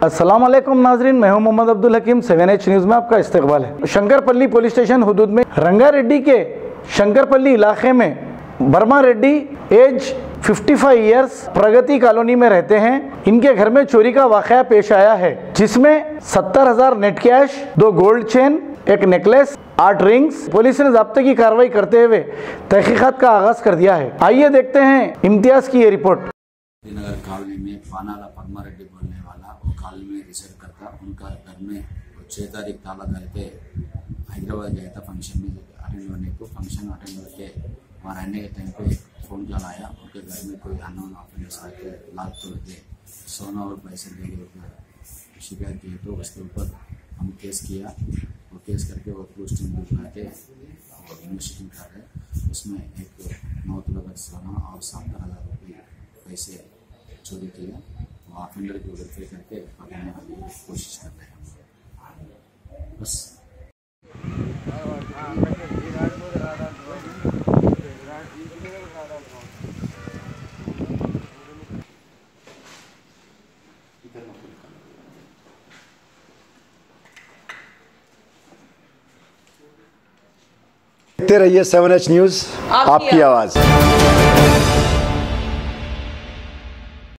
अस्सलाम वालेकुम नाजरीन, मैं हूं मोहम्मद अब्दुल हकीम। 7H न्यूज़ में आपका इस्तकबाल है। शंकरपल्ली पुलिस स्टेशन हुदूद में रंगारेड्डी के शंकरपल्ली इलाके में वर्मा रेड्डी एज 55 ईयर्स प्रगति कॉलोनी में रहते हैं। इनके घर में चोरी का वाकया पेश आया है, जिसमें 70,000 नेट कैश, 2 गोल्ड चेन, एक नेकलेस, 8 रिंग्स। पुलिस ने ज़ब्ते की कार्रवाई करते हुए तहकीकात का आगाज कर दिया है। आइए देखते हैं इम्तियाज की ये रिपोर्ट। नगर कॉलोनी में पानाला परमा रेड्डी बोलने वाला वो कॉलोनी में रिसर्व करता। उनका घर में 6 तारीख ताला करके हैदराबाद गया था फंक्शन में अटेंड होने को। फंक्शन अटेंड होके वहाँ रहने के टाइम पे फ़ोन कॉल आया, उनके घर में कोई अननोन ऑफेंडर्स आके लाख तोड़ के सोना और पैसे दे के शिकायत की, तो उसके ऊपर हम केस किया। वो केस करके वो पुलिस टीम बुला के इन्वेस्टिगेशन कर रहे। उसमें एक 9 तोला सोना और 70,000 रुपये पैसे चोरी किया। वो ऑफेंडर को वेरीफाई करके पकड़ने की कोशिश कर रहे हैं बस। देखते रहिए 7H न्यूज़, आपकी आवाज़।